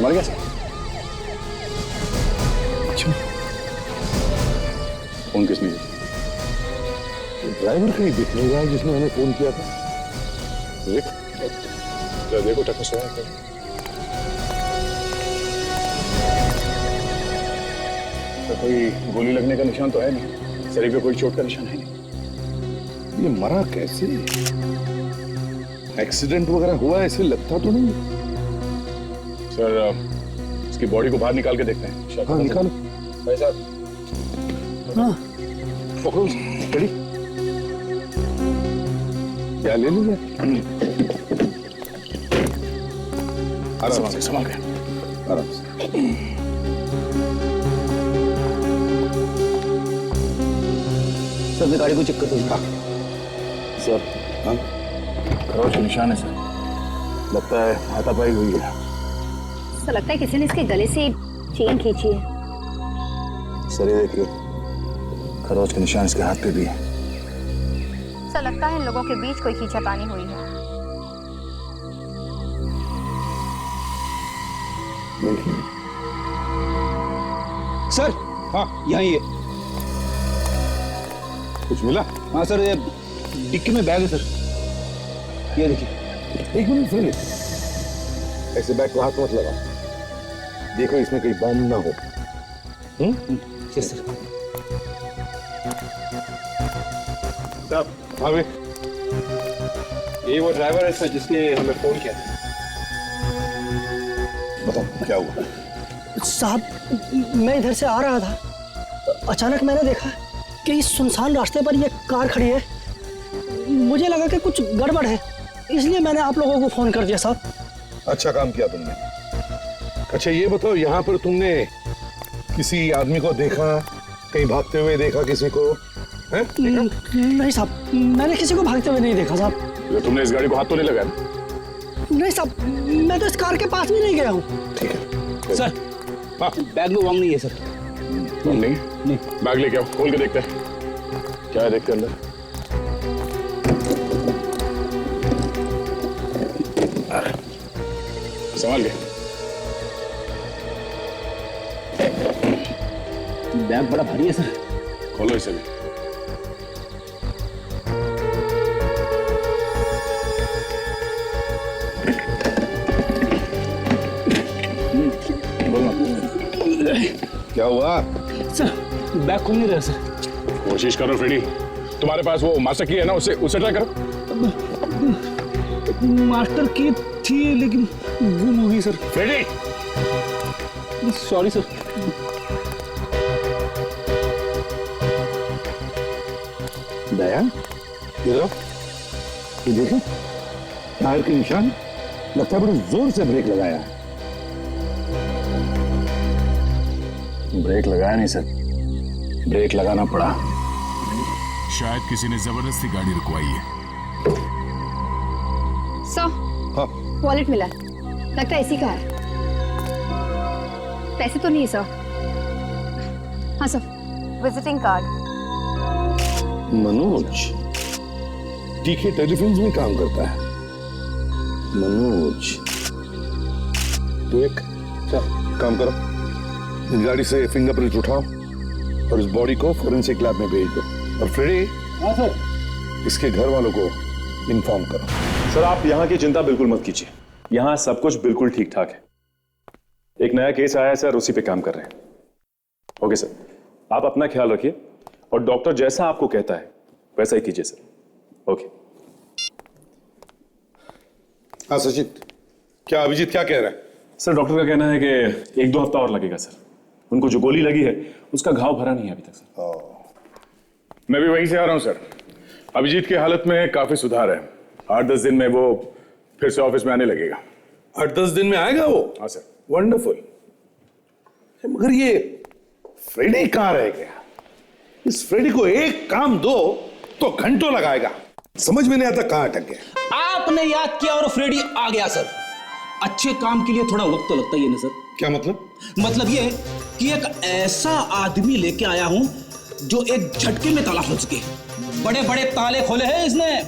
मर गया सर। अच्छा, फोन किसने किया? ड्राइवर कहीं दिख नहीं रहा है जिसने हमें फोन किया था। देखो टक्कर सोया है। तो कोई गोली लगने का निशान तो है नहीं, शरीर पे कोई चोट का निशान है नहीं। ये मरा कैसे? एक्सीडेंट वगैरह हुआ ऐसे लगता तो नहीं। सर इसकी बॉडी को बाहर निकाल के देखते हैं शायद। हाँ निकालो भाई साहब। हाँ पकड़ो खड़ी क्या ले लीजिए। आराम से संभाल के आराम से। सर गाड़ी को चेक करते हैं। सर हाँ खरोच के निशान है सर, लगता है हाथापाई हुई है। ऐसा लगता है किसी ने इसके गले से चेन खींची है। सर ये देखिए खरोच के निशान इसके हाथ पे भी है। ऐसा लगता है इन लोगों के बीच कोई खींचातानी हुई है। सर हाँ यहीं है। कुछ मिला? हाँ सर, ये डिक्की में बैग है सर, ये देखिए। एक मिनट सुनिए, ऐसे बैग को हाथ मत लगा, देखो इसमें कोई बम ना हो। Yes sir. साहब हाँ भाई, ये वो ड्राइवर है सर जिसने हमें फोन किया था। बताओ क्या हुआ? साहब मैं इधर से आ रहा था, अचानक मैंने देखा कि इस सुनसान रास्ते पर ये कार खड़ी है। मुझे लगा कि कुछ गड़बड़ है, इसलिए मैंने आप लोगों को फोन कर दिया साहब। अच्छा काम किया तुमने। अच्छा ये बताओ, यहाँ पर तुमने किसी आदमी को देखा, कहीं भागते हुए देखा किसी को? है? नहीं साहब, मैंने किसी को भागते हुए नहीं देखा साहब। तो तुमने इस गाड़ी को हाथ तो नहीं लगाया? नहीं साहब, मैं तो इस कार के पास भी नहीं गया हूँ। ठीक है सर हाँ बैग में बम नहीं है सर। बम नहीं? नहीं। बैग लेके आओ, खोल के देखते हैं क्या है, देखते अंदर। संभाल के। बैग बड़ा भारी है सर। खोलो इसे भी। क्या हुआ? सर बैग खुल नहीं रहा सर। कोशिश करो फ्रेडी, तुम्हारे पास वो मास्टर की है ना, उससे ट्राई करो। मास्टर की थी लेकिन गुम हो गई sir. Freddy sorry sir. Daya ये देखो टायर के निशान, लगता है बड़े जोर से ब्रेक लगाया है। ब्रेक लगाया नहीं सर, ब्रेक लगाना पड़ा। शायद किसी ने जबरदस्ती गाड़ी रुकवाई है। सर हाँ वॉलेट मिला, लगता है इसी का है। पैसे तो नहीं सर। हाँ सर, विजिटिंग कार्ड। मनोज टीके टेलीफिल्म्स में काम करता है। मनोज तो एक काम करो, इस गाड़ी से फिंगरप्रिंट उठाओ और इस बॉडी को फोरेंसिक लैब में भेज दो। और फ्रेडी हाँ सर। इसके घर वालों को इन्फॉर्म करो। सर आप यहाँ की चिंता बिल्कुल मत कीजिए, यहाँ सब कुछ बिल्कुल ठीक ठाक है। एक नया केस आया है सर, उसी पे काम कर रहे हैं। ओके सर, आप अपना ख्याल रखिए और डॉक्टर जैसा आपको कहता है वैसा ही कीजिए सर। ओके। हाँ सचित, क्या अभिजीत क्या कह रहा है? सर डॉक्टर का कहना है कि 1-2 हफ्ता और लगेगा सर। उनको जो गोली लगी है उसका घाव भरा नहीं है अभी तक सर। मैं भी वहीं से आ रहा हूं सर। अभिजीत की हालत में काफी सुधार है, 8-10 दिन में वो फिर से ऑफिस में आने लगेगा। 8-10 दिन में आएगा वो? हाँ सर। वंडरफुल। मगर ये फ्रेडी कहाँ रह गया? इस फ्रेडी को एक काम दो तो घंटों लगाएगा, समझ में नहीं आता कहाँ अटक गया। आपने याद किया और फ्रेडी आ गया सर। अच्छे काम के लिए थोड़ा वक्त तो लगता ही है ना सर। क्या मतलब? मतलब ये कि एक ऐसा आदमी लेके आया हूं जो एक झटके में ताला खोल सके। बड़े बड़े ताले खोले हैं इसने।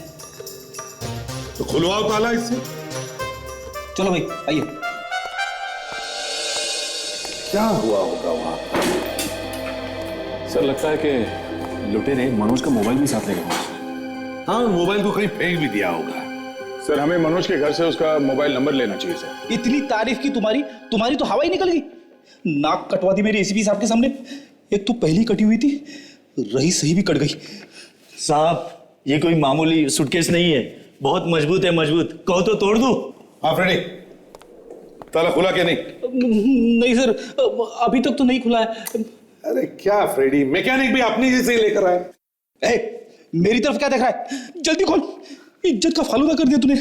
तो खुलवाओ ताला इससे। चलो भाई आइए। क्या हुआ होगा वहां? सर लगता है कि लुटेरे मनोज का मोबाइल भी साथ ले गए। हाँ, मोबाइल को कहीं फेंक भी दिया होगा। सर हमें मनोज के घर से उसका मोबाइल नंबर लेना चाहिए सर। इतनी तारीफ की तुम्हारी तो हवा ही निकल गई। नाक कटवा दी मेरी एसीपी साहब के सामने। एक तो पहली कटी हुई थी, रही सही भी कट गई। साहब ये कोई मामूली सूटकेस नहीं है, बहुत मजबूत है, मजबूत। कहो तो तोड़ दूं? हाँ फ्रेडी, ताला खुला क्या नहीं? नहीं सर, अभी तक तो नहीं खुला है। अरे क्या फ्रेडी, मैकेनिक भी अपनी जैसे ही लेकर आए। ए, मेरी तरफ क्या देख रहा है? जल्दी खोल, इज्जत का फालूदा कर दिया तूने।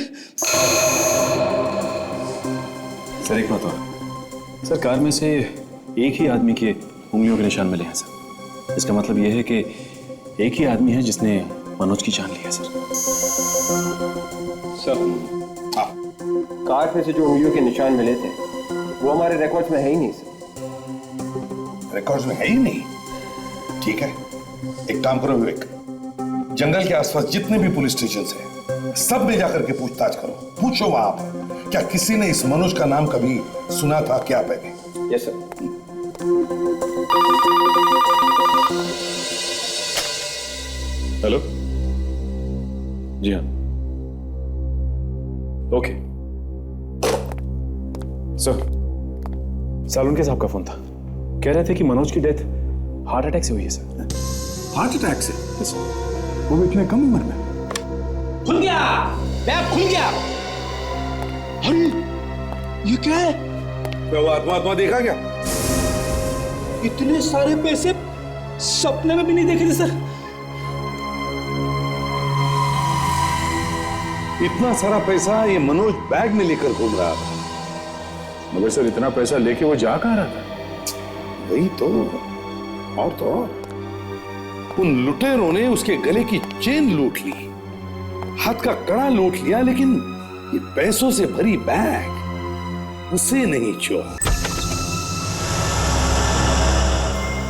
सर एक बात और, सर कार में से एक ही आदमी के उंगलियों के निशान मिले हैं सर। इसका मतलब यह है कि एक ही आदमी है जिसने मनोज की जान ली है सर। कार पे से जो उंगलियों के निशान मिले थे वो हमारे रिकॉर्ड्स में है ही नहीं सर। रिकॉर्ड्स में है ही नहीं? ठीक है, एक काम करो विवेक, जंगल के आसपास जितने भी पुलिस स्टेशन हैं सब में जाकर के पूछताछ करो। पूछो वहां पर क्या किसी ने इस मनोज का नाम कभी सुना था क्या पहले? Yes sir. हेलो, जी हाँ, ओके सर। सालुनके साहब का फोन था, कह रहे थे कि मनोज की डेथ हार्ट अटैक से हुई है सर। हार्ट अटैक से? Yes sir. वो भी इतने कम उम्र में? खुल गया, बैग खुल गया। अरे ये क्या है? क्या वो आत्मा देखा क्या? इतने सारे पैसे सपने में भी नहीं देखे थे सर। इतना सारा पैसा ये मनोज बैग में लेकर घूम रहा था। मगर सर इतना पैसा लेके वो जा कहाँ रहा था? वही तो, और तो और उन लुटेरों ने उसके गले की चेन लूट ली, हाथ का कड़ा लूट लिया, लेकिन ये पैसों से भरी बैग उसे नहीं छुआ।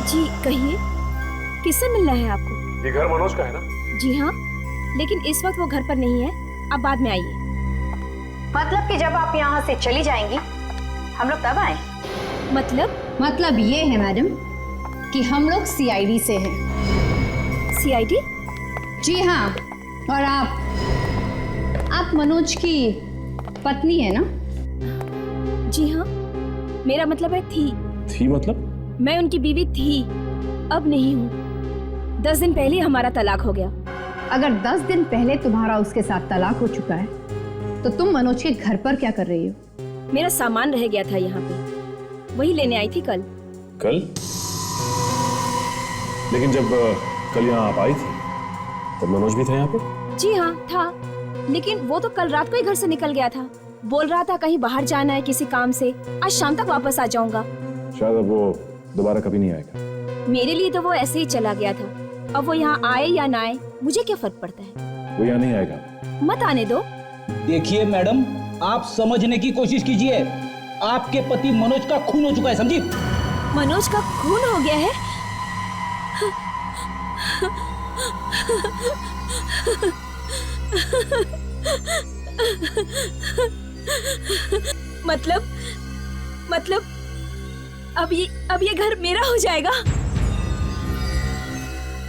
जी कहिए, किससे मिलना है आपको? ये घर मनोज का है ना? जी हाँ, लेकिन इस वक्त वो घर पर नहीं है, आप बाद में आइए। मतलब कि जब आप यहाँ से चली जाएंगी हम लोग तब आए? मतलब ये है मैडम कि हम लोग सीआईडी से हैं। सीआईडी? जी हाँ, और आप मनोज की पत्नी है ना? जी हाँ, मेरा मतलब है थी मतलब? मैं उनकी बीवी थी, अब नहीं हूँ। 10 दिन पहले हमारा तलाक हो गया। अगर 10 दिन पहले तुम्हारा उसके साथ तलाक हो चुका है तो तुम मनोज के घर पर क्या कर रही हो? मेरा सामान रह गया था यहाँ पे, वही लेने आई थी कल। कल? लेकिन जब कल यहाँ आप आई थी तब मनोज भी था यहाँ पे? जी हाँ था, लेकिन वो तो कल रात को ही घर से निकल गया था। बोल रहा था कहीं बाहर जाना है किसी काम से, आज शाम तक वापस आ जाऊंगा। शायद अब वो दोबारा कभी नहीं आएगा। मेरे लिए तो वो ऐसे ही चला गया था, अब वो यहाँ आए या ना आए मुझे क्या फर्क पड़ता है। वो यहाँ नहीं आएगा। मत आने दो। देखिए मैडम, आप समझने की कोशिश कीजिए। आपके पति मनोज का खून हो चुका है, समझी? मनोज का खून हो गया है? मतलब अब ये घर मेरा हो जाएगा?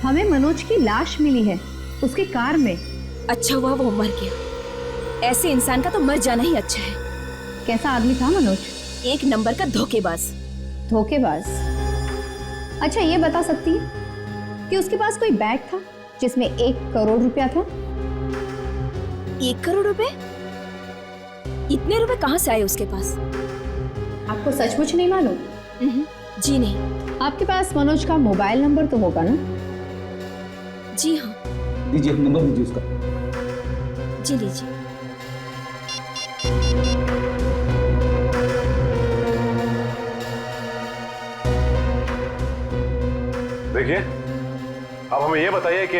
हमें मनोज की लाश मिली है उसकी कार में। अच्छा हुआ वो मर गया, ऐसे इंसान का तो मर जाना ही अच्छा है। कैसा आदमी था मनोज? एक नंबर का धोखेबाज। धोखेबाज? अच्छा ये बता सकती है कि उसके पास कोई बैग था जिसमें 1 करोड़ रुपया था? 1 करोड़ रुपए? इतने रुपए कहाँ से आए उसके पास? आपको सचमुच नहीं मालूम? जी नहीं। आपके पास मनोज का मोबाइल नंबर तो होगा ना? जी हाँ। दीजिए नंबर, दीजिए उसका। जी लीजिए। देखिए, अब हमें ये बताइए कि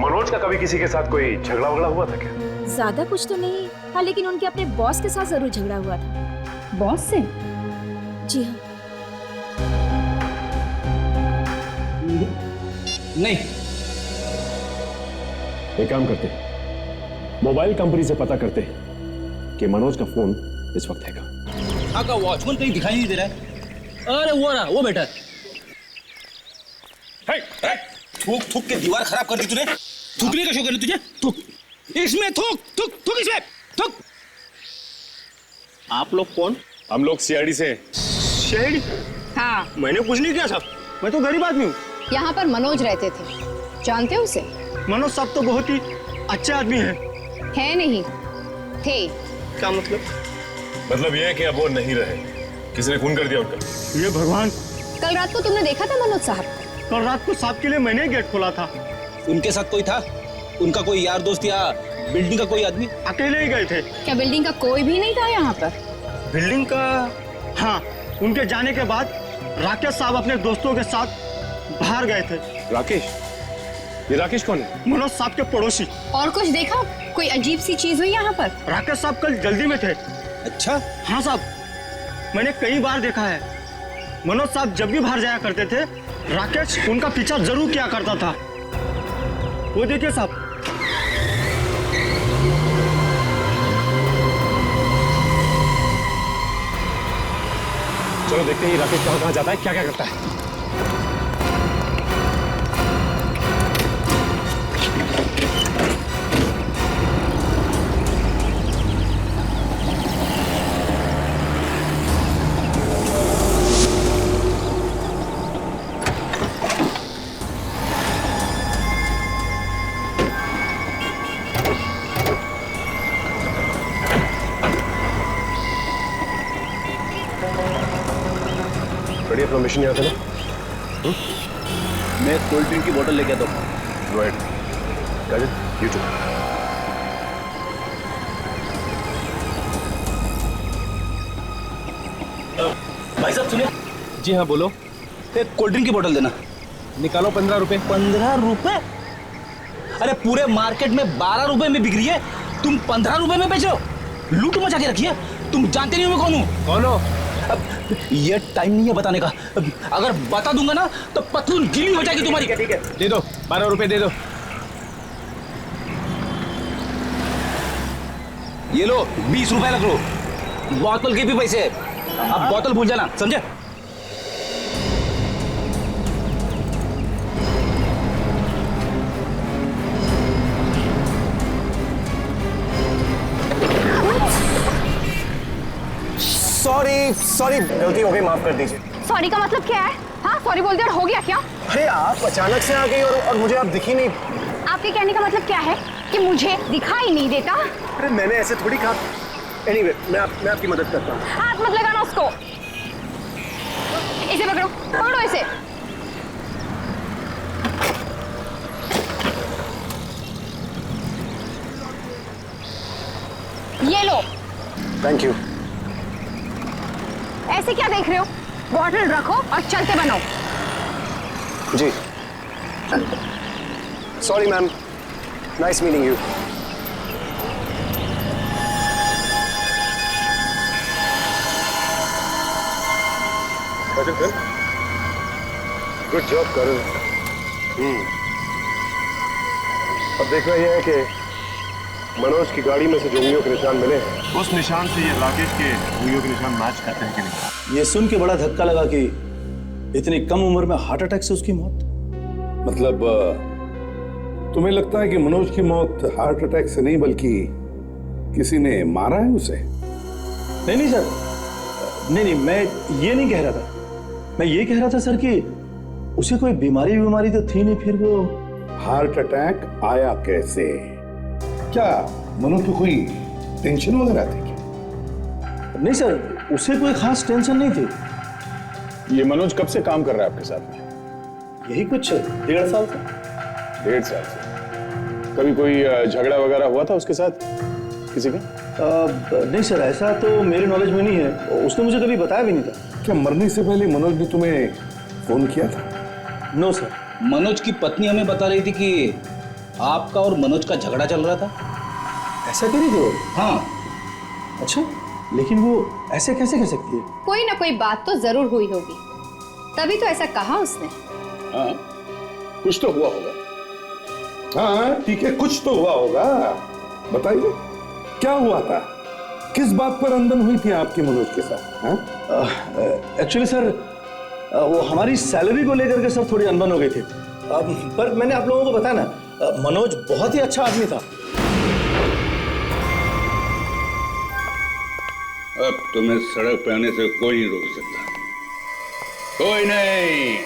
मनोज का कभी किसी के साथ कोई झगड़ा वगड़ा हुआ था क्या? ज्यादा कुछ तो नहीं, हाँ लेकिन उनके अपने बॉस के साथ जरूर झगड़ा हुआ था। बॉस से? जी हाँ। नहीं। एक काम करते, मोबाइल कंपनी से पता करते कि मनोज का फोन इस वक्त है कहाँ। वॉचमैन कहीं दिखाई नहीं दे रहा है। अरे वो रहा, वो बैठा। थूक थूक के दीवार खराब कर दी तूने। थूकने का शौक है ना तुझे? थूक इसमें, थूक थूक थूक इसमें, थूक। आप लोग कौन? हम लोग सीआईडी से। शेड? हाँ, मैंने कुछ नहीं किया साहब, मैं तो गरीब आदमी हूँ। यहाँ पर मनोज रहते थे, जानते हो उसे? मनोज साहब तो बहुत ही अच्छे आदमी हैं। है नहीं, थे। क्या मतलब? मतलब ये है कि अब वो नहीं रहे, किसी ने खून कर दिया उनका। ये भगवान, कल रात को तुमने देखा था मनोज साहब को? कल रात को साहब के लिए मैंने गेट खोला था। उनके साथ कोई था? उनका कोई यार दोस्त या बिल्डिंग का कोई आदमी? अकेले ही गए थे। क्या बिल्डिंग का कोई भी नहीं था यहाँ पर? बिल्डिंग का? हाँ, उनके जाने के बाद राकेश साहब अपने दोस्तों के साथ बाहर गए थे। राकेश? ये राकेश कौन है? मनोज साहब के पड़ोसी। और कुछ देखा? कोई अजीब सी चीज हुई यहाँ पर? राकेश साहब कल जल्दी में थे। अच्छा? हाँ साहब, मैंने कई बार देखा है, मनोज साहब जब भी बाहर जाया करते थे, राकेश उनका पीछा जरूर किया करता था। वो देखिए साहब। चलो देखते हैं राकेश कहाँ कहाँ जाता है, क्या क्या करता है। बढ़िया परमिशन यहाँ था ना? मैं कोल्ड ड्रिंक की बोतल लेके आता हूँ। राइट। Kajal, you too। भाई साहब सुनिए। जी हाँ बोलो। एक कोल्ड ड्रिंक की बोतल देना। निकालो 15 रुपए। 15 रुपए? अरे पूरे मार्केट में 12 रुपए में बिक रही है, तुम 15 रुपए में बेच रहे हो? लूट मचा के रखी है। तुम जानते नहीं हो मैं कौन हूँ? कौन हो? ये टाइम नहीं है बताने का, अगर बता दूंगा ना तो पतलून गीली हो जाएगी तुम्हारी। ठीक है दे दो, 12 रुपए दे दो। ये लो 20 रुपए रख लो, बोतल के भी पैसे। अब बोतल भूल जाना, समझे? सॉरी गलती हो गई, माफ कर दीजिए। सॉरी का मतलब क्या है? हाँ, सॉरी बोल दिया और हो गया क्या? अरे आप अचानक से आ गई और मुझे आप दिखी नहीं। आपके कहने का मतलब क्या है कि मुझे दिखाई नहीं देता? अरे मैंने ऐसे थोड़ी कहा। एनीवे, मैं आपकी मदद करता हूँ। हाथ मत लगाना उसको। इसे पकड़ो, पकड़ो इसे। ये लो। Thank you. ऐसे क्या देख रहे हो? बॉटल रखो और चलते बनो। जी sorry ma'am, nice meeting you. Good job करो। अब देखना यह है कि मनोज की गाड़ी में से जो उंगलियों के निशान मिले हैं, उस निशान से ये राकेश के उंगलियों के निशान मैच करते हैं कि नहीं। ये सुन के बड़ा धक्का लगा कि इतनी कम उम्र में हार्ट अटैक से उसकी मौत। मतलब तुम्हें लगता है कि मनोज की मौत हार्ट अटैक से नहीं बल्कि किसी ने मारा है उसे? नहीं सर, नहीं मैं ये नहीं कह रहा था। मैं ये कह रहा था सर कि उसे कोई बीमारी तो थी नहीं, फिर वो हार्ट अटैक आया कैसे? क्या मनोज को कोई टेंशन वगैरह थी क्या? नहीं सर, उसे कोई खास टेंशन नहीं थी। ये मनोज कब से काम कर रहा है आपके साथ में? यही कुछ 1.5 साल का। 1.5 साल से? कभी कोई झगड़ा वगैरह हुआ था उसके साथ किसी का? नहीं सर, ऐसा तो मेरे नॉलेज में नहीं है, उसने मुझे कभी बताया भी नहीं था। क्या मरने से पहले मनोज ने तुम्हें फोन किया था? No sir. मनोज की पत्नी हमें बता रही थी कि आपका और मनोज का झगड़ा चल रहा था। ऐसा कह रही थी वो? हाँ। अच्छा, लेकिन वो ऐसे कैसे कह सकती है? कोई ना कोई बात तो जरूर हुई होगी, तभी तो ऐसा कहा उसने। हाँ, कुछ तो हुआ होगा। हाँ ठीक है, कुछ तो हुआ होगा। बताइए क्या हुआ था? किस बात पर अनबन हुई थी आपकी मनोज के साथ? एक्चुअली सर वो हमारी सैलरी को लेकर के सर थोड़ी अनबन हो गई थी। पर मैंने आप लोगों को बताया ना, मनोज बहुत ही अच्छा आदमी था। अब तुम्हें सड़क पे आने से कोई नहीं रोक सकता, कोई नहीं।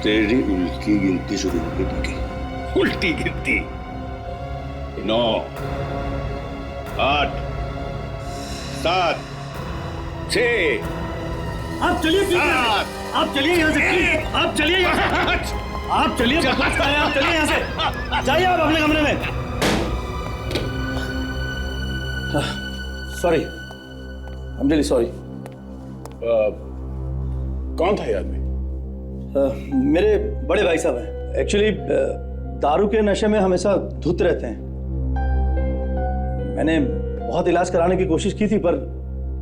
तेरी उल्टी गिनती शुरू होगी। ठीक, उल्टी गिनती। 9, 8, 7, 6। आप चलिए, आप चलिए यहाँ से, आप चलिए, आप चलिए, बकवास कर रहे हैं, आप चलिए यहाँ से, जाइए आप अपने कमरे में। Sorry, I am really sorry. कौन था ये आदमी? मेरे बड़े भाई साहब हैं। एक्चुअली दारू के नशे में हमेशा धुत रहते हैं। मैंने बहुत इलाज कराने की कोशिश की थी, पर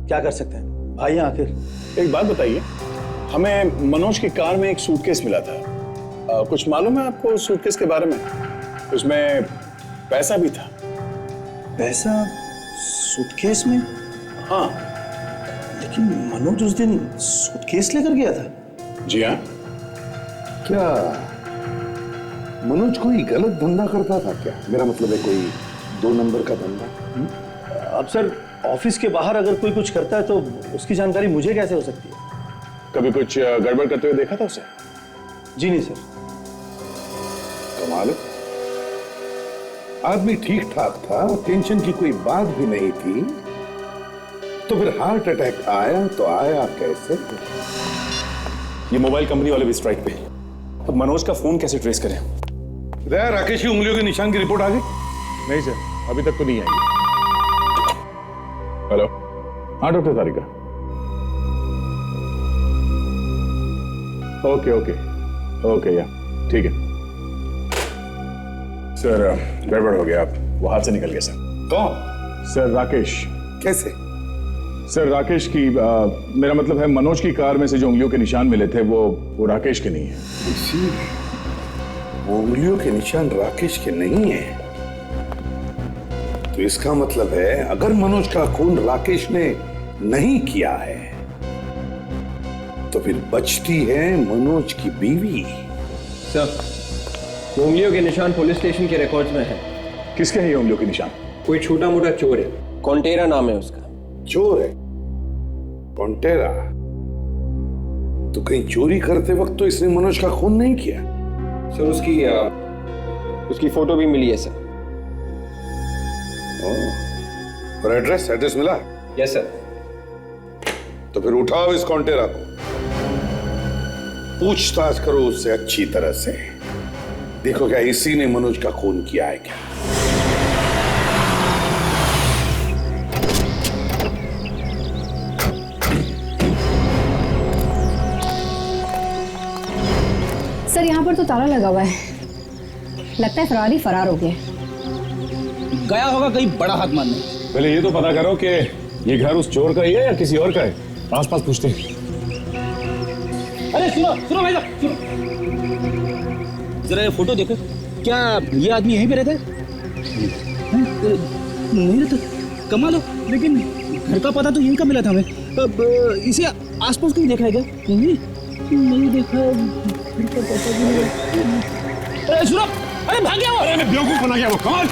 क्या कर सकते हैं भाई हैं आखिर। एक बात बताइए, हमें मनोज की कार में एक सूटकेस मिला था, कुछ मालूम है आपको उस सूटकेस के बारे में? उसमें पैसा भी था। पैसा सूटकेस में? हाँ। लेकिन मनोज उस दिन सूटकेस लेकर गया था। जी हाँ। क्या मनोज कोई गलत धंधा करता था क्या? मेरा मतलब है कोई 2 नंबर का धंधा। अब सर ऑफिस के बाहर अगर कोई कुछ करता है तो उसकी जानकारी मुझे कैसे हो सकती है? कभी कुछ गड़बड़ करते हुए देखा था उसे? जी नहीं सर। कमाल है, आदमी ठीक ठाक था, टेंशन की कोई बात भी नहीं थी, तो फिर हार्ट अटैक आया तो आया कैसे? ये मोबाइल कंपनी वाले भी स्ट्राइक पे। अब मनोज का फोन कैसे ट्रेस करें? राकेश की उंगलियों के निशान की रिपोर्ट आ गई? नहीं सर, अभी तक तो नहीं आई। हेलो, हाँ डॉक्टर तारिका। ओके ओके ओके, या ठीक है सर। गड़बड़ हो गया, आप वो हाथ से निकल गया सर। कौन? सर राकेश। कैसे? सर राकेश की मेरा मतलब है मनोज की कार में से जो उंगलियों के निशान मिले थे वो राकेश के नहीं है। वो उंगलियों के निशान राकेश के नहीं है, तो इसका मतलब है अगर मनोज का खून राकेश ने नहीं किया है तो फिर बचती है मनोज की बीवी। सर, उंगलियों के निशान पुलिस स्टेशन के रिकॉर्ड्स में है। किसके हैं ये उंगलियों के निशान? कोई छोटा मोटा चोर है, कॉन्टेरा नाम है उसका। चोर है? कॉन्टेरा? तो कहीं चोरी करते वक्त तो इसने मनोज का खून नहीं किया? सर उसकी फोटो भी मिली है सर। और एड्रेस मिला? Yes sir. तो फिर उठाओ इस कॉन्टेरा को, पूछताछ करो उससे अच्छी तरह से, देखो क्या इसी ने मनोज का खून किया है क्या। सर यहाँ पर तो ताला लगा हुआ है, लगता है फरारी फरार हो गया। गया होगा कहीं बड़ा हाथ मारने। पहले ये तो पता करो कि ये घर उस चोर का ही है या किसी और का है। आसपास पूछते हैं। अरे सुनो भाई साहब, सुनो जरा ये फोटो देखो, क्या ये आदमी यहीं पे रहता है? नहीं रहता, कमाल हो। लेकिन घर का पता तो यहीं का मिला था हमें। अब इसे आसपास कहीं देखा है क्या? नहीं देखा। अरे सुनो, अरे भाग गया वो। अरे बेवकूफ बना गया वो। कमाल।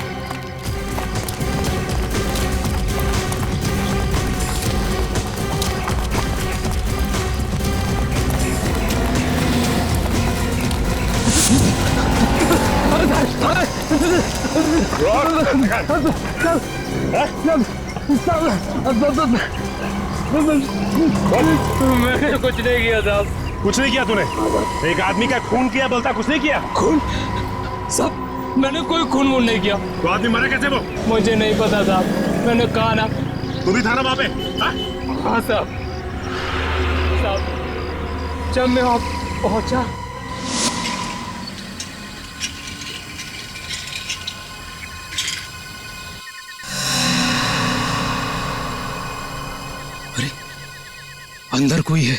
मैंने कुछ नहीं किया साहब। कुछ नहीं किया तूने? एक आदमी का खून किया, बोलता कुछ नहीं किया। खून? साहब मैंने कोई खून वून नहीं किया। तो आदमी मरा कैसे वो? मुझे नहीं पता साहब, मैंने कहा ना। तू भी था ना वहां पे? हाँ साहब। जब मैं वहां पहुंचा अंदर कोई है।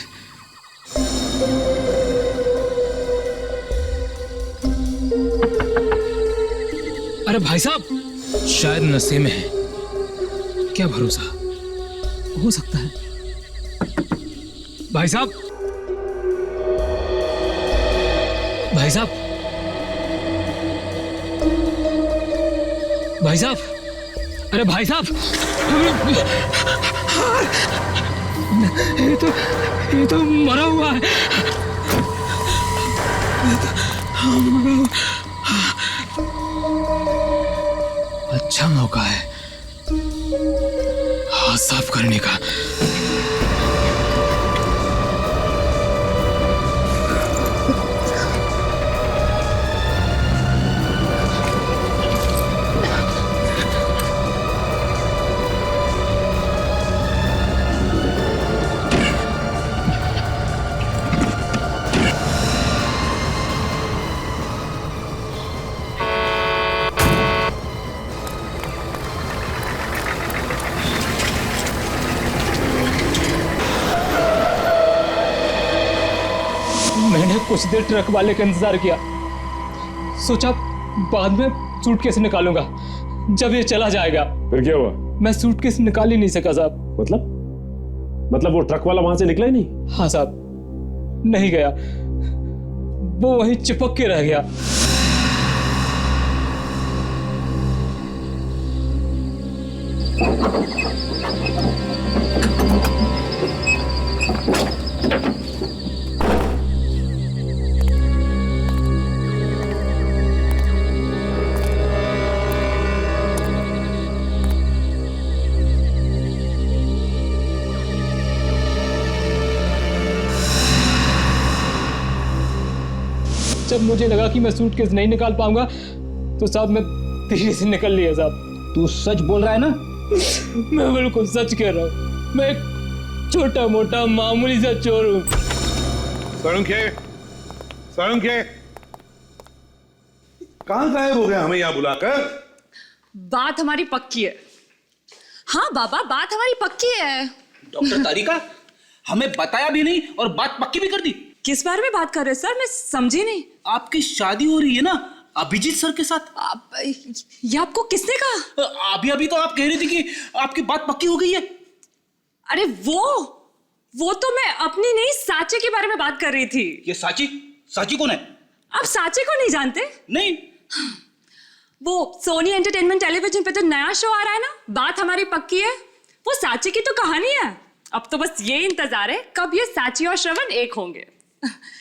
अरे भाई साहब, शायद नशे में है क्या भरोसा, हो सकता है। भाई साहब, भाई साहब, भाई साहब, अरे भाई साहब, ये तो मरा हुआ है। अच्छा मौका है हाथ साफ करने का। मैंने कुछ देर ट्रक वाले का इंतजार किया, सोचा बाद में सूटकेस निकालूंगा जब ये चला जाएगा। फिर क्या हुआ? मैं सूटकेस निकाल ही नहीं सका साहब। मतलब वो ट्रक वाला वहां से निकला ही नहीं? हाँ साहब, नहीं गया, वो वहीं चिपक के रह गया। जब मुझे लगा कि मैं सूटकेस नहीं निकाल पाऊंगा तो साहब मैं धीरे से निकल लिया साहब। तू सच बोल रहा है ना? मैं बिल्कुल सच कह रहा हूँ, मैं एक छोटा मोटा मामूली सा चोर हूँ। साळुंखे, कहाँ गायब हो गया हमें यहाँ बुलाकर? बात हमारी पक्की है। हाँ बाबा, बात हमारी पक्की है। डॉक्टर तारिका, हमें बताया भी नहीं और बात पक्की भी कर दी। किस बारे में बात कर रहे हैं सर, मैं समझी नहीं। आपकी शादी हो रही है ना अभिजीत सर के साथ। ये आपको किसने कहा? अभी अभी तो आप कह रही थी कि आपकी बात पक्की हो गई है। अरे वो तो मैं अपनी नहीं साची के बारे में बात कर रही थी। ये साची कौन है? आप साची को नहीं जानते? नहीं। वो सोनी एंटरटेनमेंट टेलीविजन पे तो नया शो आ रहा है ना, बात हमारी पक्की है। वो साची की तो कहानी है। अब तो बस ये इंतजार है कब ये साची और श्रवण एक होंगे।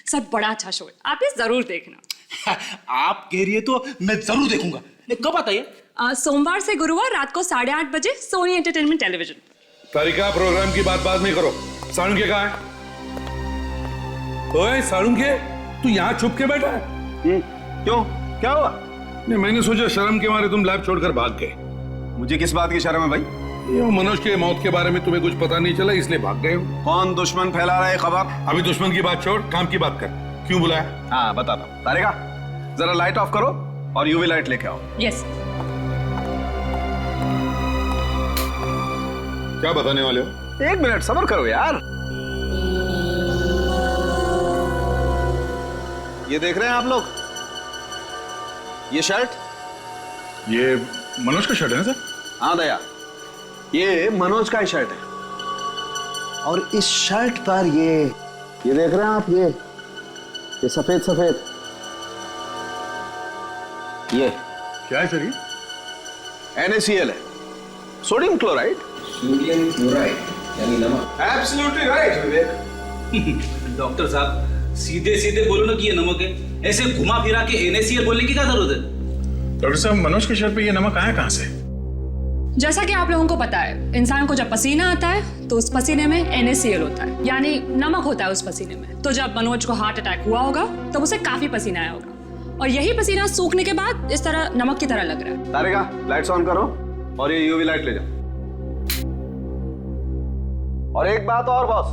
सर बड़ा अच्छा शो है, आप ये जरूर देखना। आप कह रही है तो मैं जरूर देखूंगा। कब आता है? सोमवार से गुरुवार रात को 8:30 बजे सोनी एंटरटेनमेंट टेलीविजन। तारिका, प्रोग्राम की बात बाद में करो। साळुंखे कहाँ है? ओए साळुंखे, तू यहाँ छुप के बैठा है? क्यों, क्या हुआ? नहीं, मैंने सोचा शर्म के मारे तुम लैब छोड़कर भाग गए। मुझे किस बात की शर्म है भाई? ये मनोज के मौत के बारे में तुम्हें कुछ पता नहीं चला इसलिए भाग गए हो। कौन दुश्मन फैला रहा है खबर? अभी दुश्मन की बात छोड़, काम की बात कर। क्यों बुलाया? हाँ बताता हूँ। तारिका, जरा लाइट ऑफ करो और यूवी लाइट लेके आओ। यस। क्या बताने वाले हो? 1 मिनट सब्र करो यार। ये देख रहे हैं आप लोग, ये शर्ट? ये मनोज का शर्ट है ना सर? हाँ दया, ये मनोज का ही शर्ट है। और इस शर्ट पर ये देख रहे हैं आप, ये सफेद सफेद, ये क्या है सर? ये NaCl है, सोडियम क्लोराइड। सोडियम क्लोराइड यानी नमक। एब्सोल्युटली राइट विवेक। डॉक्टर साहब सीधे सीधे बोलो ना कि ये नमक है, ऐसे घुमा फिरा के NaCl बोलने की क्या जरूरत है? डॉक्टर साहब, मनोज के शर्ट पे ये नमक आया कहाँ से? जैसा कि आप लोगों को पता है, इंसान को जब पसीना आता है तो उस पसीने में NaCl होता है, यानी नमक होता है उस पसीने में। तो जब मनोज को हार्ट अटैक हुआ होगा तब उसे काफी पसीना आया होगा, और यही पसीना सूखने के बाद इस तरह नमक की तरह लग रहा है। तारिका, लाइट्स ऑन करो और ये यूवी लाइट ले जाओ। और एक बात और बॉस।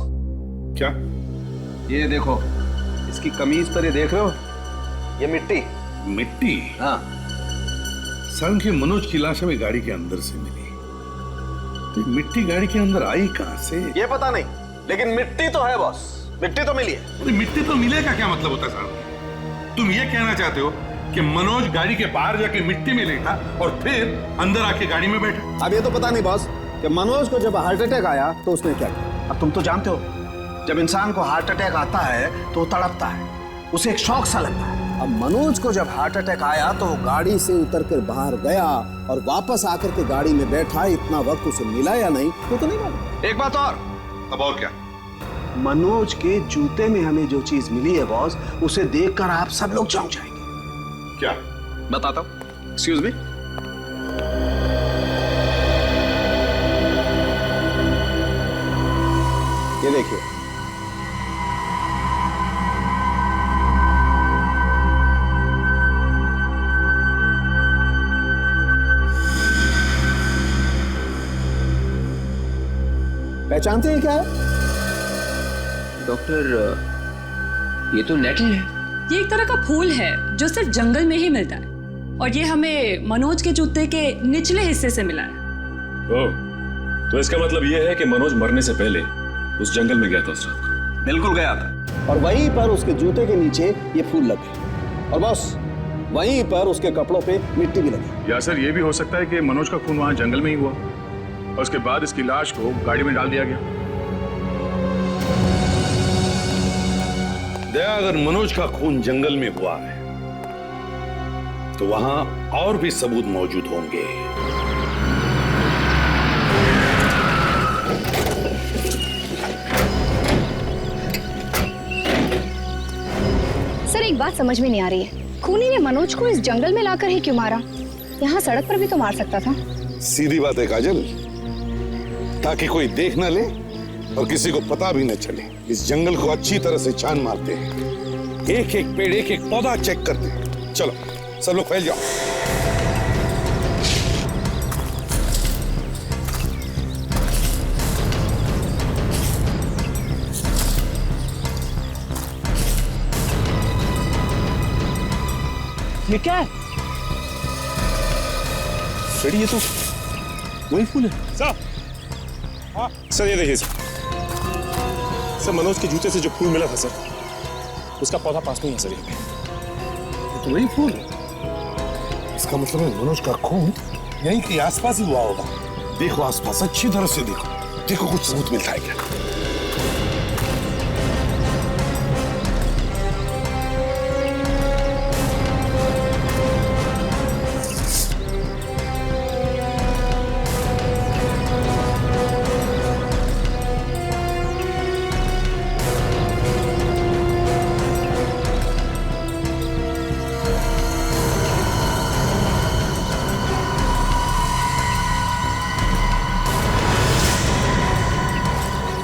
क्या? ये देखो, इसकी कमीज पर ये देख रहे हो, ये मिट्टी। मिट्टी? हाँ। संग के मनोज की लाश हमें गाड़ी के अंदर से मिली, तो मिट्टी गाड़ी के अंदर आई कहां से? ये पता नहीं, लेकिन मिट्टी तो है बॉस, मिट्टी तो मिली है। अरे मिट्टी तो मिलेगा क्या मतलब होता है साहब? तुम ये कहना चाहते हो कि मनोज गाड़ी के बाहर जाके मिट्टी में लेटा और फिर अंदर आके गाड़ी में बैठा? अब ये तो पता नहीं बॉस, कि मनोज को जब हार्ट अटैक आया तो उसने क्या किया। अब तुम तो जानते हो, जब इंसान को हार्ट अटैक आता है तो वो तड़पता है, उसे एक शौक सा लगता है। अब मनोज को जब हार्ट अटैक आया तो वो गाड़ी से उतर कर बाहर गया और वापस आकर के गाड़ी में बैठा। इतना वक्त उसे मिला या नहीं वो तो नहीं मालूम। एक बात और, अब और क्या? मनोज के जूते में हमें जो चीज मिली है बॉस, उसे देखकर आप सब लोग चौंक जाएंगे। क्या? बताता हूं। Excuse me. ये देखिए, पहचानते हैं क्या है? डॉक्टर, ये तो नेटल है। ये एक तरह का फूल है जो सिर्फ जंगल में ही मिलता है, और ये हमें मनोज के जूते के निचले हिस्से से मिला है। ओह, तो इसका मतलब ये है कि मनोज मरने से पहले उस जंगल में गया था उस रात को। बिल्कुल गया था, और वहीं पर उसके जूते के नीचे ये फूल लगे, और बस वहीं पर उसके कपड़ों पे मिट्टी भी लगी। या सर ये भी हो सकता है कि मनोज का खून वहां जंगल में ही हुआ और उसके बाद इसकी लाश को गाड़ी में डाल दिया गया। दया, अगर मनोज का खून जंगल में हुआ है तो वहां और भी सबूत मौजूद होंगे। सर एक बात समझ में नहीं आ रही है, खूनी ने मनोज को इस जंगल में लाकर ही क्यों मारा? यहाँ सड़क पर भी तो मार सकता था। सीधी बात है काजल, ताकि कोई देख न ले और किसी को पता भी न चले। इस जंगल को अच्छी तरह से छान मारते हैं, एक एक पेड़, एक एक पौधा चेक करते हैं। चलो सब लोग फैल जाओ। ये क्या है? फ्रेडी, ये तो वही फूल है। सर, हाँ सर, ये देखिए सर, मनोज के जूते से जो फूल मिला था सर, उसका पौधा पास में ही है सर। ये तो वही फूल है। इसका मतलब है मनोज का खून यहीं के आसपास ही हुआ होगा। देखो आसपास, अच्छी तरह से देखो, देखो कुछ सबूत मिलता है क्या।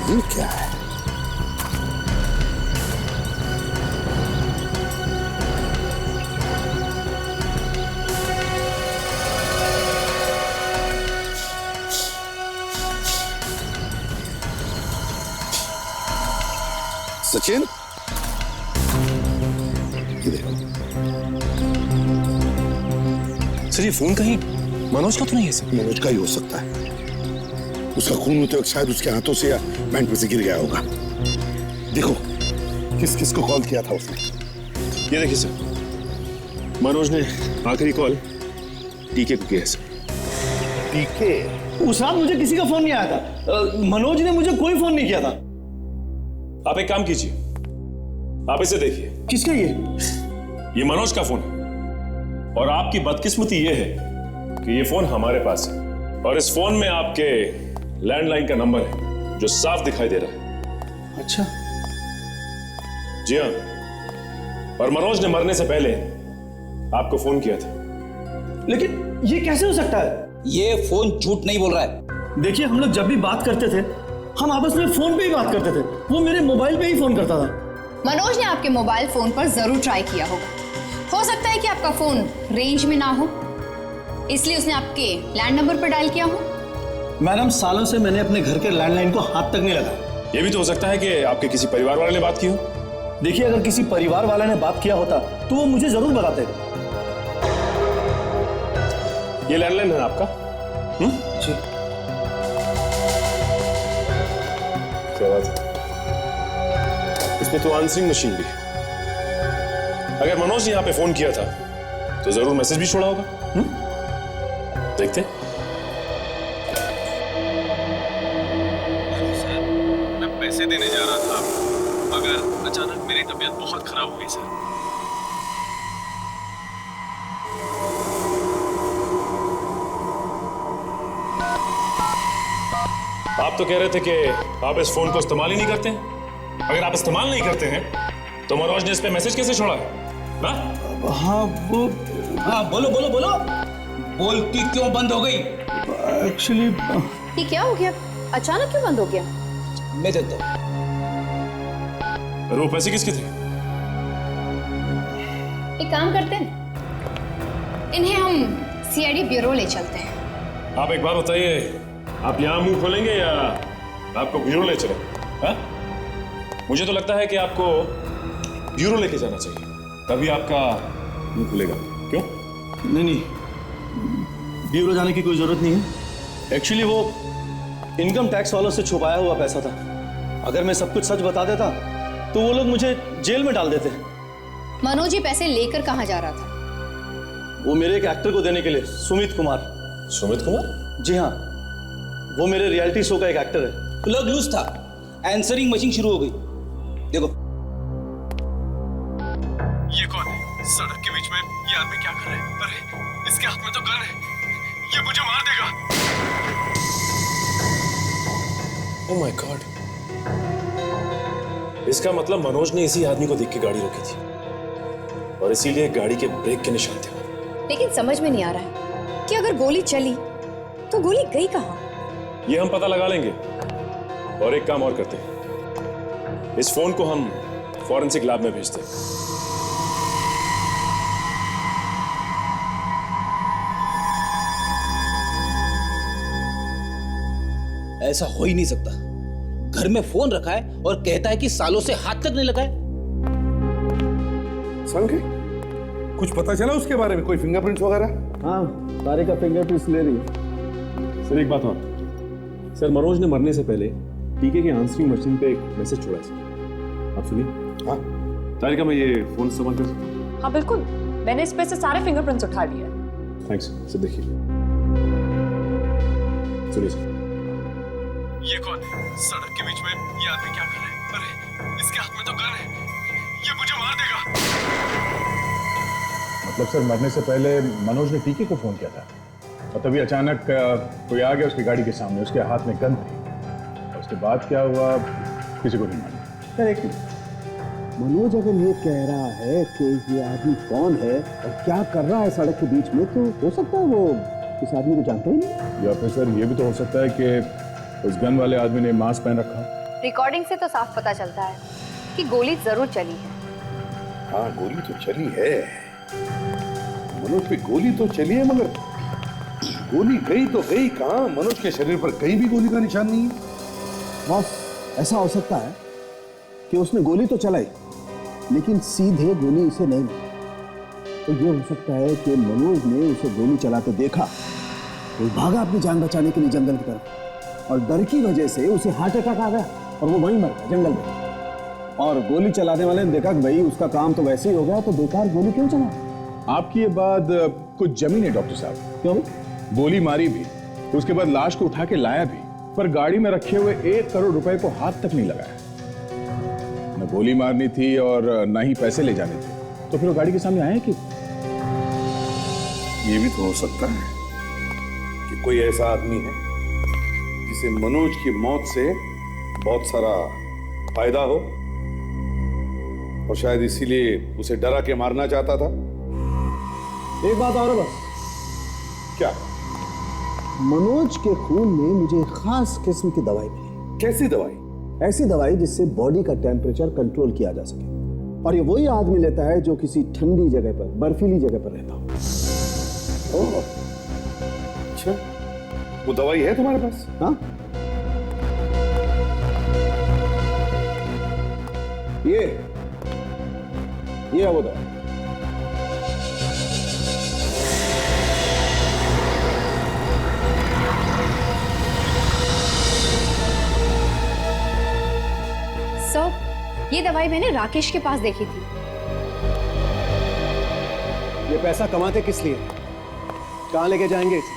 ये क्या है? सचिन, ये देखो। सर ये फोन कहीं मनोज का तो नहीं है सर? मनोज का ही हो सकता है। उसका खून होते वक्त शायद उसके हाथों से या पैंट पे से गिर गया होगा। देखो किस किस को कॉल किया था उसने। ये देखिए सर, मनोज ने आखिरी कॉल टीके को किया सर। टीके? उस रात मुझे किसी का फोन नहीं आया था। मनोज ने मुझे कोई फोन नहीं किया था। आप एक काम कीजिए, आप इसे देखिए। किसका ये मनोज का फोन है, और आपकी बदकिस्मती ये है कि ये फोन हमारे पास है, और इस फोन में आपके लैंडलाइन का नंबर है जो साफ दिखाई दे रहा है। अच्छा। जी हाँ, और मनोज ने मरने से पहले आपको फोन किया था। लेकिन ये कैसे हो सकता है? ये फोन झूठ नहीं बोल रहा है। देखिए, हम लोग जब भी बात करते थे हम आपस में फोन पे ही बात करते थे। वो मेरे मोबाइल पे ही फोन करता था। मनोज ने आपके मोबाइल फोन पर जरूर ट्राई किया होगा। हो सकता है कि आपका फोन रेंज में ना हो, इसलिए उसने आपके लैंड नंबर पर डायल किया हो। मैडम, सालों से मैंने अपने घर के लैंडलाइन को हाथ तक नहीं लगाया। ये भी तो हो सकता है कि आपके किसी परिवार वाले ने बात की हो। देखिए, अगर किसी परिवार वाले ने बात किया होता तो वो मुझे जरूर बताते। ये लैंडलाइन है आपका? जी। क्या बात है? इसमें तो आंसरिंग मशीन भी है। अगर मनोज ने यहाँ पे फोन किया था तो जरूर मैसेज भी छोड़ा होगा। देखते हैं। पैसे देने जा रहा था आपको, मगर अचानक मेरी तबीयत बहुत खराब हो गई सर। आप तो कह रहे थे कि आप इस फोन को इस्तेमाल ही नहीं करते हैं। अगर आप इस्तेमाल नहीं करते हैं तो मनोज ने इस पे मैसेज कैसे छोड़ा है ना? हाँ वो, हाँ बोलो बोलो बोलो, बोलती क्यों बंद हो गई? एक्चुअली ये क्या हो गया, अचानक क्यों बंद हो गया? मैं देता हूँ। और वो पैसे किसके थे? एक काम करते हैं, इन्हें हम सीआईडी ब्यूरो ले चलते हैं। आप एक बात बताइए, आप यहाँ मुंह खोलेंगे या आपको ब्यूरो ले चले? हाँ? मुझे तो लगता है कि आपको ब्यूरो लेके जाना चाहिए, तभी आपका मुंह खुलेगा। क्यों? नहीं, ब्यूरो जाने की कोई जरूरत नहीं है। एक्चुअली वो इनकम टैक्स वालों से छुपाया हुआ पैसा था। अगर मैं सब कुछ सच बता देता तो वो लोग मुझे जेल में डाल देते। मनोज ये पैसे लेकर कहाँ जा रहा था? वो मेरे एक एक्टर को देने के लिए, सुमित कुमार। सुमित कुमार? जी हाँ, वो मेरे रियलिटी शो का एक एक्टर है। प्लग लूज था, आंसरिंग मशीन शुरू हो गई। देखो ये कौन है सड़क के बीच में? ये आदमी क्या कर रहा है? अरे इसके हाथ में तो गन है, ये मुझे मार देगा। ओह माय गॉड, इसका मतलब मनोज ने इसी आदमी को देख के गाड़ी रोकी थी और इसीलिए गाड़ी के ब्रेक के निशान थे। लेकिन समझ में नहीं आ रहा है कि अगर गोली चली तो गोली गई कहाँ? ये हम पता लगा लेंगे। और एक काम और करते हैं, इस फोन को हम फॉरेंसिक लैब में भेजते हैं। ऐसा हो ही नहीं सकता। घर में फोन रखा है और कहता है कि सालों से हाथ तक नहीं लगाए। संगे कुछ पता चला उसके बारे में? कोई फिंगरप्रिंट्स वगैरह? हाँ, सारे का फिंगरप्रिंट्स ले रही है। सर एक बात और, सर मनोज ने मरने से पहले टीके की आंसरिंग मशीन पे एक मैसेज छोड़ा है सर, आप सुनिए। हाँ तारिका, मैं ये फोन इस्तेमाल कर सकता हूँ? हाँ बिल्कुल, मैंने इस पे से सारे फिंगरप्रिंट्स उठा लिए। Thanks sir. देखिए सुनिए सर। ये कौन है सड़क के बीच में? ये आदमी क्या कर रहा है? अरे इसके हाथ में तो गन है, ये मुझे मार देगा। मतलब सर मरने से पहले मनोज ने टीके को फोन किया था और तभी अचानक कोई आ गया उसकी गाड़ी के सामने, उसके हाथ में गन थी और उसके बाद क्या हुआ किसी को नहीं मालूम। सर एक मनोज अगर ये कह रहा है कि ये आदमी कौन है और क्या कर रहा है सड़क के बीच में, तो हो सकता है वो इस आदमी को जानते ही नहीं। या फिर सर ये भी तो हो सकता है कि उस गन वाले आदमी ने मास्क पहन रखा। रिकॉर्डिंग से तो साफ पता चलता है कि गोली जरूर चली है। हाँ गोली तो चली है, मनोज पे गोली तो चली है, मगर गोली गई तो गई कहाँ? मनोज के शरीर पर कहीं भी गोली का निशान नहीं है। बस ऐसा हो सकता है कि उसने गोली तो चलाई लेकिन सीधे गोली उसे नहीं मारी। तो ये हो सकता है कि मनोज ने उसे गोली चलाते देखा तो भागा अपनी जान बचाने के लिए जंगल की तरफ, और डर की वजह से उसे हार्ट अटैक आ गया और वो वहीं मर गया जंगल में। और गोली चलाने वाले ने देखा कि भाई उसका काम तो वैसे ही हो गया, तो बेकार गोली क्यों चला? आपकी ये बात कुछ जमी नहीं डॉक्टर साहब। क्यों? गोली मारी भी, उसके बाद लाश को उठा के लाया भी, पर गाड़ी में रखे हुए 1 करोड़ रुपए को हाथ तक नहीं लगाया। न गोली मारनी थी और न ही पैसे ले जाने थे, तो फिर वो गाड़ी के सामने आए कि? ये भी तो हो सकता है कि कोई ऐसा आदमी है जिसे मनोज की मौत से बहुत सारा फायदा हो और शायद इसीलिए उसे डरा के मारना चाहता था। एक बात और है बस। क्या? मनोज के खून में मुझे एक खास किस्म की दवाई मिली। कैसी दवाई? ऐसी दवाई जिससे बॉडी का टेम्परेचर कंट्रोल किया जा सके, और ये वही आदमी लेता है जो किसी ठंडी जगह पर, बर्फीली जगह पर रहता हो। ओह, अच्छा, वो दवाई है तुम्हारे पास? हाँ, ये है वो दवाई। ये दवाई मैंने राकेश के पास देखी थी। ये पैसा कमाते किस लिए? कहां लेके जाएंगे इसे?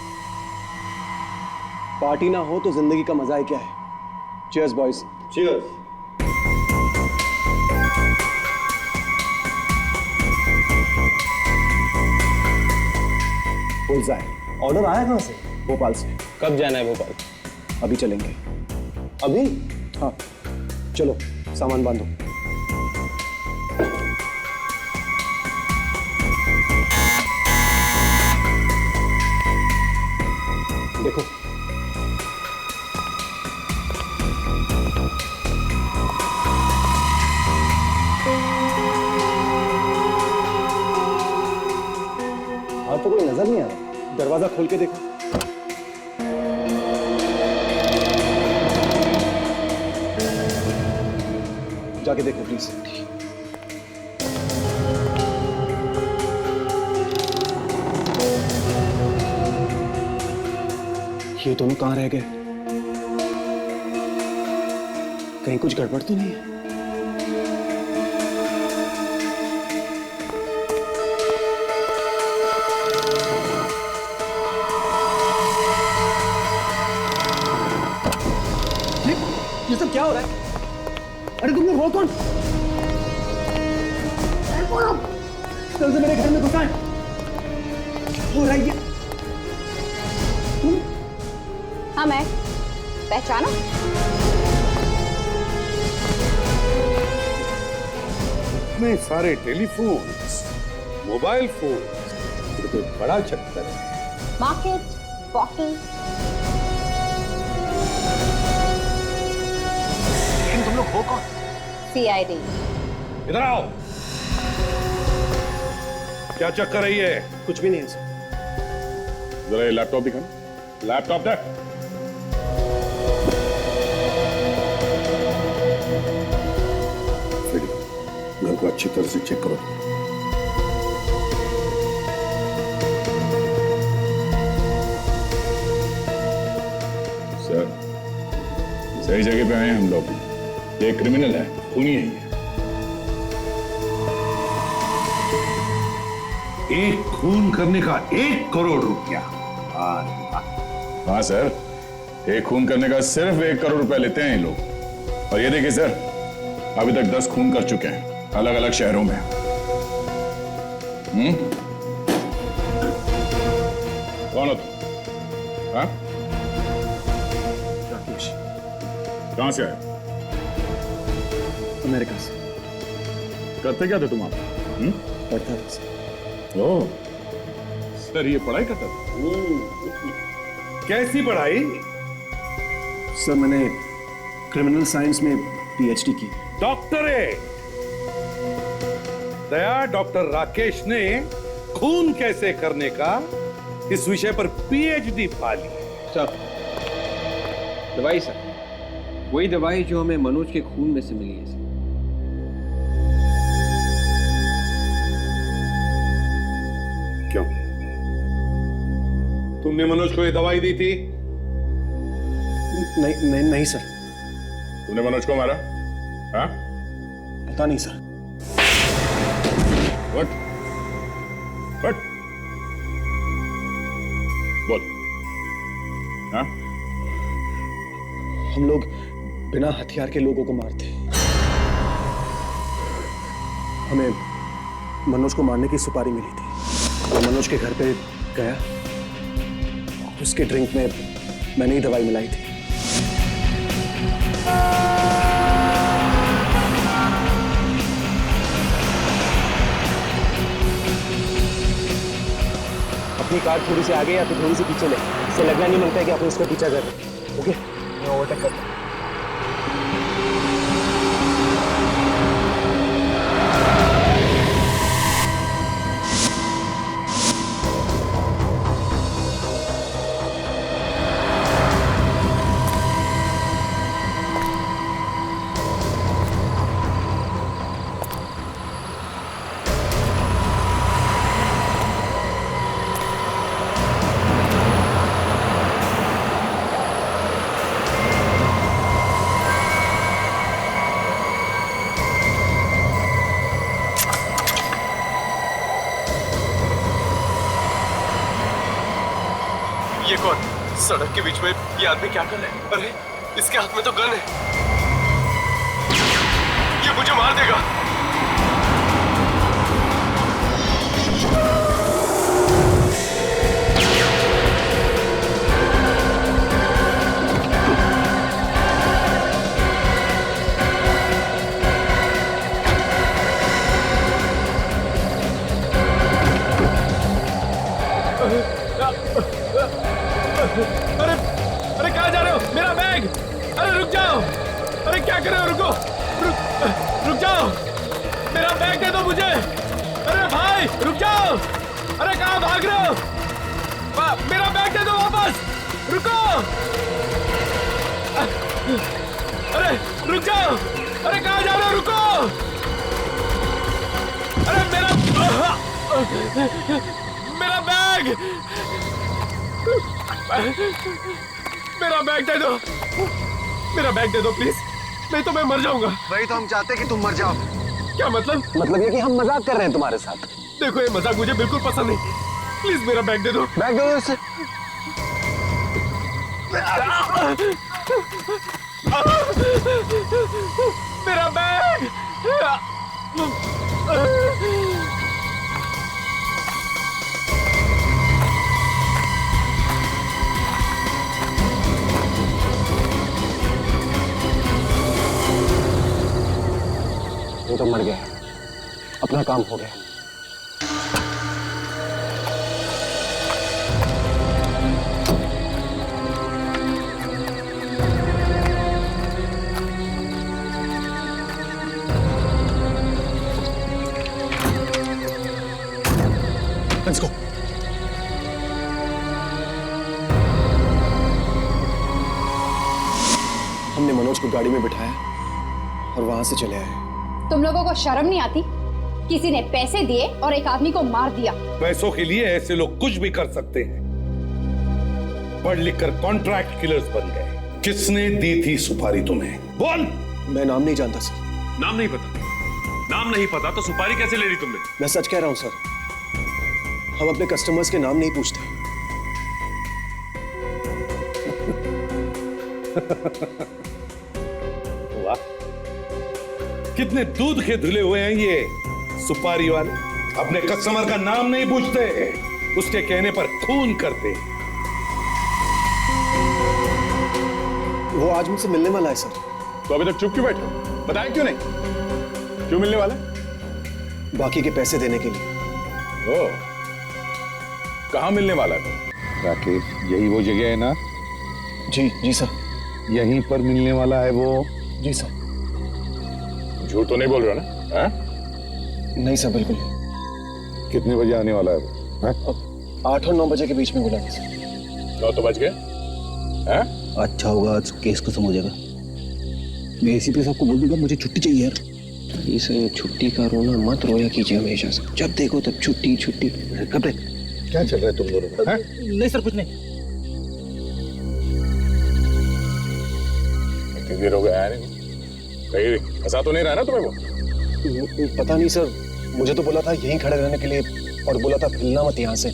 पार्टी ना हो तो जिंदगी का मजा ही क्या है? Cheers boys. चीयर्स। बुलसआई। ऑर्डर आया कहाँ से? भोपाल से। कब जाना है भोपाल? अभी चलेंगे। अभी? हाँ चलो सामान बांधो। देखो हाँ तो कोई नजर नहीं आ रहा। दरवाजा खोल के देखो। जाके देखो प्लीज। ये दोनों कहां रह गए? कहीं कुछ गड़बड़ तो नहीं है? ये सब क्या हो रहा है? अरे तुम लोग हो कौन? कल से मेरे घर में घुसा है। हो रहा है ये? हाँ मैं पहचाना? इतने सारे टेलीफोन, मोबाइल फोन, ये तो बड़ा चक्कर है। Market, bottle. तुम लोग हो कौन? CID। इधर आओ। क्या चक्कर है ये? कुछ भी नहीं है सर। जरा ये लैपटॉप दिखाना। लैपटॉप दे। घर को अच्छी तरह से चेक करो। सर सही जगह पे आए हैं हम लोग। ये क्रिमिनल है, खूनी है ये। एक खून करने का 1 करोड़ रुपया। हाँ सर, एक खून करने का सिर्फ 1 करोड़ रुपए लेते हैं ये लोग। और ये देखिए सर, अभी तक 10 खून कर चुके हैं अलग अलग शहरों में। कौन हो तुम? हाँ? राकेश। कहां से आए? अमेरिका से। करते क्या थे तुम आप? पढ़ता था सर। ओह सर, ये पढ़ाई करता था? कैसी पढ़ाई? सर मैंने क्रिमिनल साइंस में PhD की। डॉक्टरेट। दया डॉक्टर राकेश ने खून कैसे करने का इस विषय पर PhD पा ली। सर दवाई सर, वही दवाई जो हमें मनोज के खून में से मिली है सर। क्यों? तुमने मनोज को ये दवाई दी थी? नहीं सर। तुमने मनोज को मारा? हाँ? पता नहीं सर। What? What? बोल। हाँ? हम लोग बिना हथियार के लोगों को मारते। हमें मनोज को मारने की सुपारी मिली थी। मैं मनोज के घर पे गया, उसके ड्रिंक में मैंने ही दवाई मिलाई थी। अपनी कार थोड़ी सी आगे या तो थोड़ी सी पीछे ले, इससे लगना नहीं मांगता है कि आप उसका पीछा कर रहे हैं। ओके, मैं ओवरटेक करता हूं। ये कौन? सड़क के बीच में ये आदमी क्या कर रहा है? अरे इसके हाथ में तो गन है। ये मुझे मार देगा। रुक जाओ, मेरा बैग दे दो मुझे। अरे भाई रुक जाओ, अरे कहाँ भाग रहे हो? मेरा बैग दे दो वापस, रुको। अरे रुक जाओ, अरे कहाँ जा रहे हो? रुको। अरे मेरा बैग, मेरा बैग दे दो, मेरा बैग दे दो प्लीज, नहीं तो मैं मर जाऊंगा। वही तो हम चाहते हैं कि तुम मर जाओ। क्या मतलब? मतलब ये कि हम मजाक कर रहे हैं तुम्हारे साथ। देखो ये मजाक मुझे बिल्कुल पसंद नहीं, प्लीज मेरा बैग दे दो। बैग दे दो इसे। मेरा बैग। वो तो मर गया, अपना काम हो गया। Let's go. हमने मनोज को गाड़ी में बिठाया और वहां से चले आए। तुम लोगों को शर्म नहीं आती? किसी ने पैसे दिए और एक आदमी को मार दिया। पैसों के लिए ऐसे लोग कुछ भी कर सकते हैं। पढ़ लिख कर कॉन्ट्रैक्ट किलर्स बन गए। किसने दी थी सुपारी तुम्हें? बोल। मैं नाम नहीं जानता सर। नाम नहीं पता? नाम नहीं पता तो सुपारी कैसे ले ली तुमने? मैं सच कह रहा हूं सर, हम अपने कस्टमर्स के नाम नहीं पूछते। वाह, कितने दूध के धुले हुए हैं ये सुपारी वाले। अपने कस्टमर का नाम नहीं पूछते, उसके कहने पर खून करते। वो आज मुझसे मिलने वाला है सर। तो अभी तक चुप क्यों बैठे हो? बताया क्यों नहीं? क्यों मिलने वाला? बाकी के पैसे देने के लिए। ओ, कहाँ मिलने वाला है? राकेश, यही वो जगह है ना? जी सर। यहीं पर मिलने वाला है वो? जी सर। झूठ तो नहीं बोल रहे हो ना? है? नहीं सर, बिल्कुल। कितने बजे आने वाला है वो? 8 और 9 बजे के बीच में बोला था सर। 9 तो बज गए। हैं? अच्छा होगा, आज केस खत्म हो जाएगा। मैं एसीपी साहब को बोल दूंगा मुझे छुट्टी चाहिए यार। इस छुट्टी का रोना मत रोया कीजिए हमेशा से। जब देखो तब छुट्टी छुट्टी। कब क्या चल रहा है तुम दोनों का? नहीं सर, कुछ नहीं। इतनी देर हो गया आया नहीं, कहीं फंसा तो नहीं रहा ना तुम्हें वो? पता नहीं सर, मुझे तो बोला था यहीं खड़े रहने के लिए और बोला था हिलना मत यहाँ से।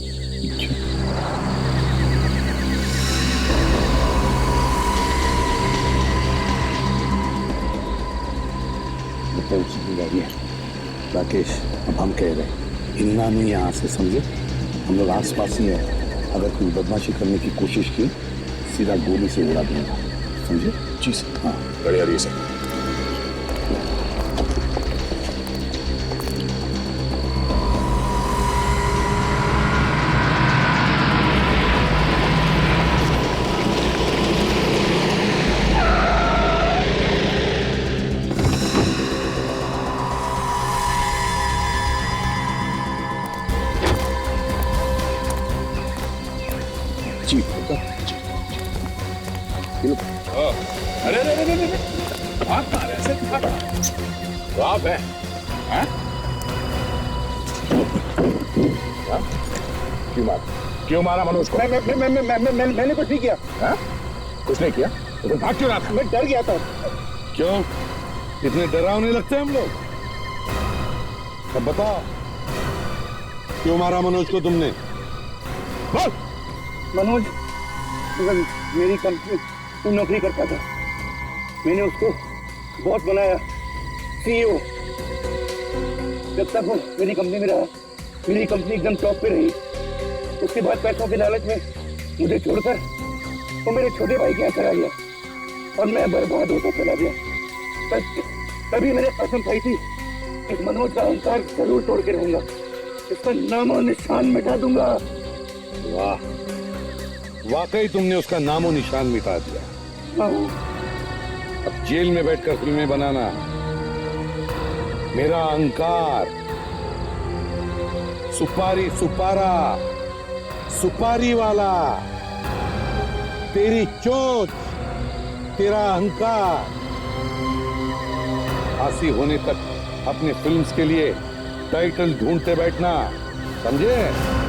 राकेश, अब हम कह रहे हैं हिलना नहीं यहाँ से, समझे? हम लोग आस पास ही हैं। अगर कोई बदमाशी करने की कोशिश की, सीधा गोली से उड़ा दूंगा, समझे? जी सर। हाँ, बढ़िया रही सर। अरे अरे अरे अरे, भाग कहाँ रहे? ऐसे भाग। तो आप हैं? हैं? क्यों मारा मनोज को? मैंने कुछ नहीं किया। हैं? कुछ नहीं किया? तो फिर भाग क्यों रहा था? मैं डर गया था। क्यों? इतने डरावने लगते हैं हम लोग? अब बताओ, क्यों मारा मनोज को तुमने? बोल। मनोज मेरी कंपनी में नौकरी करता था, मैंने उसको बॉस बनाया, सीईओ। जब तक वो मेरी कंपनी में रहा, मेरी कंपनी एकदम टॉप पे रही। उसके बाद पैसों के लालच में मुझे छोड़कर वो मेरे छोटे भाई के यहाँ चला गया और मैं बर्बाद होता चला गया। तभी मैंने कसम खाई थी कि मनोज का अहंकार जरूर तोड़ के रहूंगा, इसका नामो निशान मिटा दूंगा। वाह, वाकई तुमने उसका नामो निशान मिटा दिया। अब जेल में बैठकर फिल्में बनाना मेरा अहंकार, सुपारी सुपारा, सुपारी वाला, तेरी चोंच, तेरा अहंकार। फांसी होने तक अपने फिल्म्स के लिए टाइटल ढूंढते बैठना, समझे?